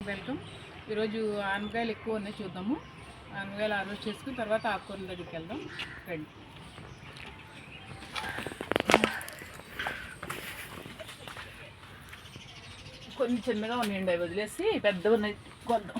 Welcome. ఈరోజు ఆనపకాయలు ఎక్కువ ఉన్నాయి, చూద్దాము. ఆనపకాయలు హార్వెస్ట్ చేసుకుని తర్వాత ఆకుకూరల దగ్గరికి వెళ్దాం. రండి. కొన్ని చిన్నగా ఉన్నాయండి, అవి వదిలేసి పెద్దగా ఉన్నాయి కొందాం.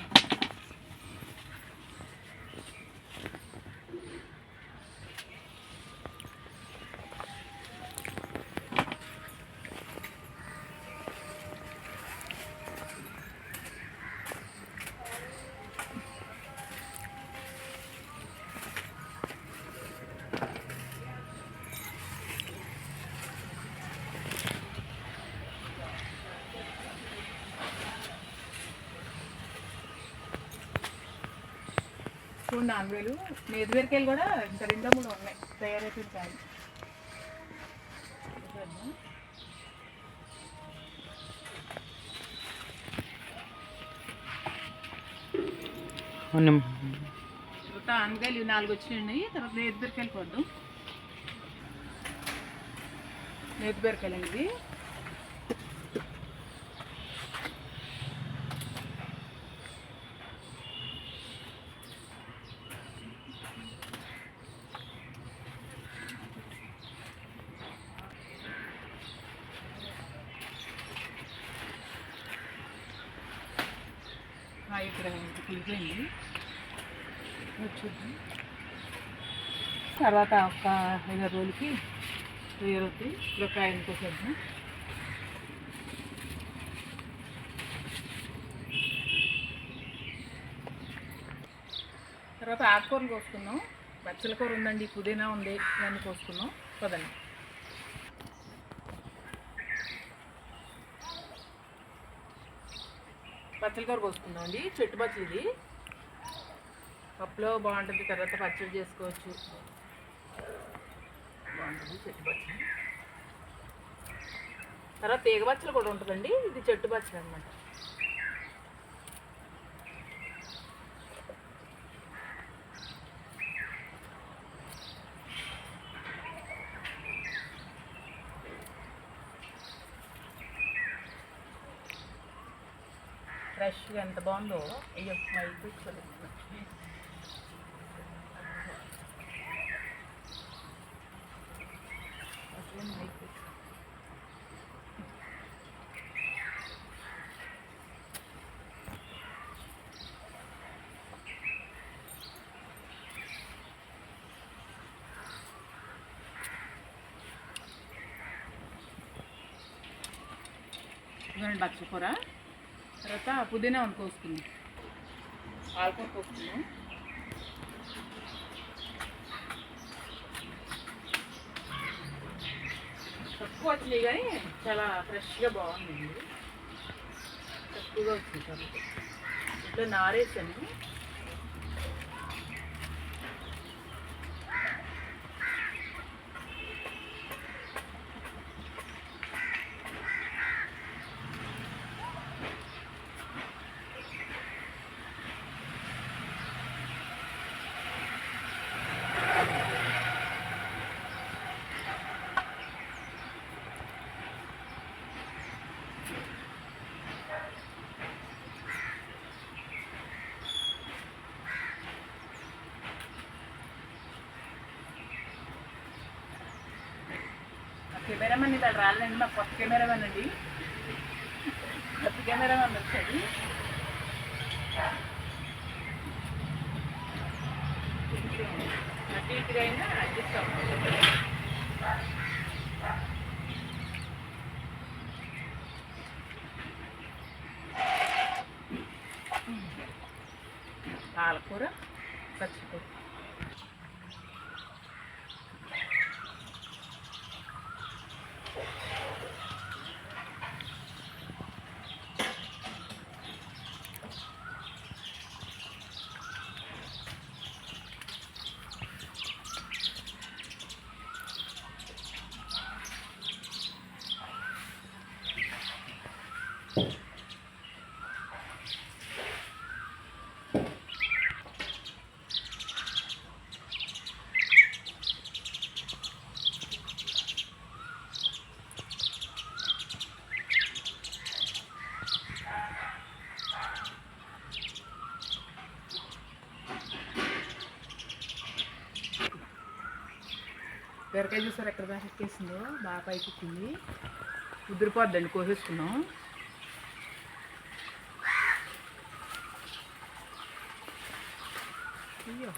చూడండి, ఆనపకాయలు నేతి బీరకాయలు కూడా ఇంకా 2-3 ఉన్నాయి తయారైపోయిన కాయలు. ఆనపకాయలు 4 వచ్చినాయి. తర్వాత నేతి బీరకాయలు కొద్దాం. నేతి బీరకాయలు అండి. ఇక్కడ కులిపోయింది, చూద్దాం. తర్వాత ఒక 5 రోజులకి అవుతాయి. ఇప్పుడు కాయలు కోసేద్దాం. తర్వాత ఆకుకూరలు కోసుకున్నాం. బచ్చల కూర ఉందండి, పుదీనా ఉంది, ఇవన్నీ కోసుకున్నాం. పదండి. బచ్చల కూర కోసుకుందాం అండి. చెట్టు బచ్చలు ఇది పప్పులో బాగుంటుంది. తర్వాత పచ్చడి చేసుకోవచ్చు, బాగుంటుంది చెట్టు బచ్చలు. తర్వాత తీగ బచ్చలు కూడా ఉంటుందండి. ఇది చెట్టు బచ్చలు అనమాట. ఫ్రెష్గా ఎంత బాగుందో. అయ్యో మైకు బచ్చల కూర. తర్వాత పుదీనా వంట కోసుకుందాం. ఆకుకూర కోసుకుందాం. తక్కువ వచ్చినాయి కానీ చాలా ఫ్రెష్గా బాగుంది. తక్కువగా వచ్చింది కాబట్టి ఇట్లా నారేసాను. కెమెరామెన్ ఇక్కడ రాలేదండి, మా కొత్త కెమెరామెన్ అండి. కొత్త కెమెరామెన్ వచ్చాడు. అటు ఇటుగా అయినా అడ్జస్ట్ అవుతుంది. పాలకూర, పచ్చికూర. బీరకాయ చూసారు ఎక్కడ దాకా ఎక్కేసిందో, బాగా పైకి ఎక్కింది. కుదిరిపోద్దండి, కోసేసుకున్నాం. అయ్యో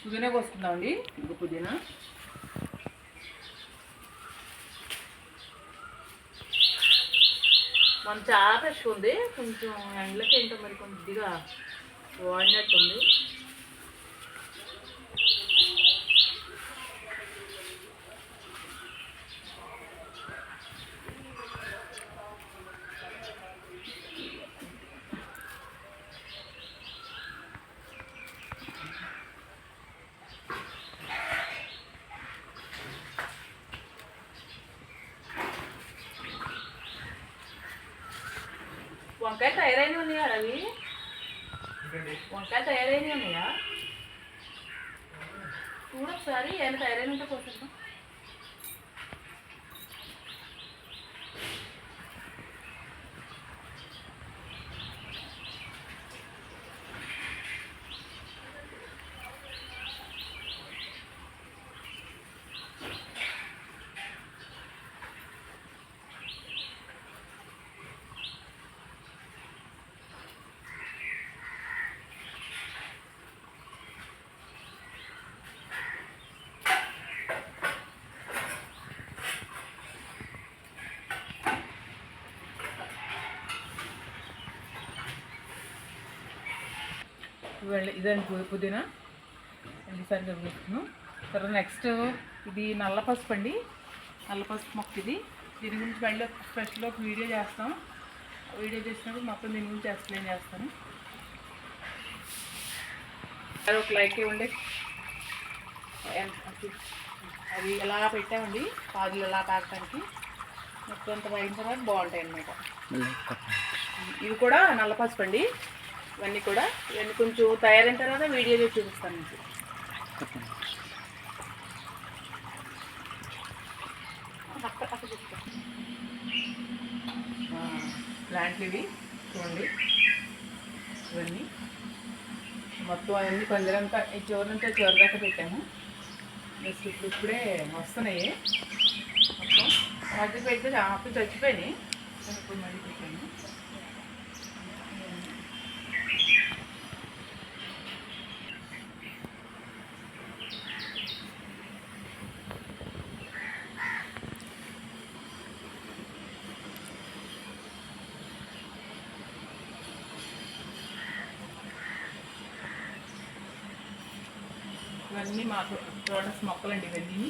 పుదీనా కోసుకుందామండి. ఇంకో పుదీనా మన చాలా ఫ్రెష్ ఉంది. కొంచెం ఎండలకి ఏంటో మరి కొద్దిగా వాడినట్టుంది. వంకాయ తయారైనవి ఉన్నాయా అవి? వంకాయ తయారైనవి ఉన్నాయా చూడు ఒకసారి. ఏమైనా తయారైన ఉంటే కోసేద్దాం. ఇదండి పుదీనా ఎన్నిసారి కలుపుతున్నాం. తర్వాత నెక్స్ట్ ఇది నల్ల పసుపు అండి. నల్ల పసుపు మొక్క ఇది. దీని గురించి మళ్ళీ స్పెషల్గా ఒక వీడియో చేస్తాం. వీడియో చేసినప్పుడు మొత్తం దీని గురించి ఎక్స్ప్లెయిన్ చేస్తాను. అది ఒక లైక్ ఇవ్వండి. అది ఎలా పెట్టామండి పాదులు ఎలా తాగటానికి. మొత్తం అంత అయిన తర్వాత బాగుంటాయి అన్నమాట. ఇవి కూడా నల్ల పసుపు అండి. ఇవన్నీ కొంచెం తయారైన తర్వాత వీడియోలో చూపిస్తాను మీకు. ప్లాంట్లు ఇవి చూడండి. ఇవన్నీ మొత్తం అవన్నీ కొందరంతా ఈ చివరి నుంచి చివరి దాకా పెట్టాము. నెక్స్ట్ ఇప్పుడే వస్తున్నాయి. మొత్తం మధ్య పెడితే అప్పుడు చచ్చిపోయినాయి. ఇప్పుడు మళ్ళీ పెట్టాను. ఇవన్నీ మాకు ప్రోడక్ట్స్ మొక్కలండి. ఇవన్నీ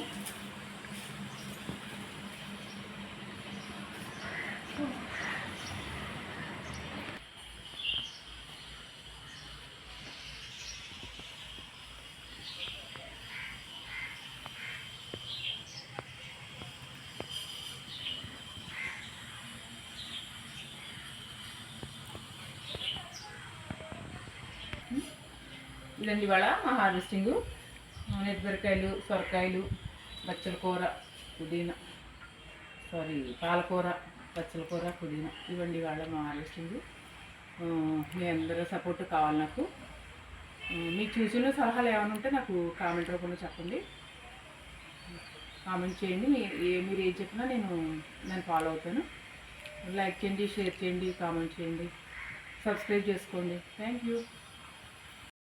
ఇదండి ఇవాళ మా హార్వెస్టింగు. బీరకాయలు, సొరకాయలు, బచ్చల కూర, పుదీనా, పాలకూర, బచ్చల కూర, పుదీనా ఇవ్వండి వాళ్ళ మా హార్వెస్టింగ్. మీ అందరూ సపోర్ట్ కావాలి నాకు. మీకు చూసిన సలహాలు ఏమైనా ఉంటే నాకు కామెంట్ రూపంలో చెప్పండి. కామెంట్ చేయండి. మీరు ఏం చెప్పినా నేను ఫాలో అవుతాను. లైక్ చేయండి, షేర్ చేయండి, కామెంట్ చేయండి, సబ్స్క్రైబ్ చేసుకోండి. Thank you.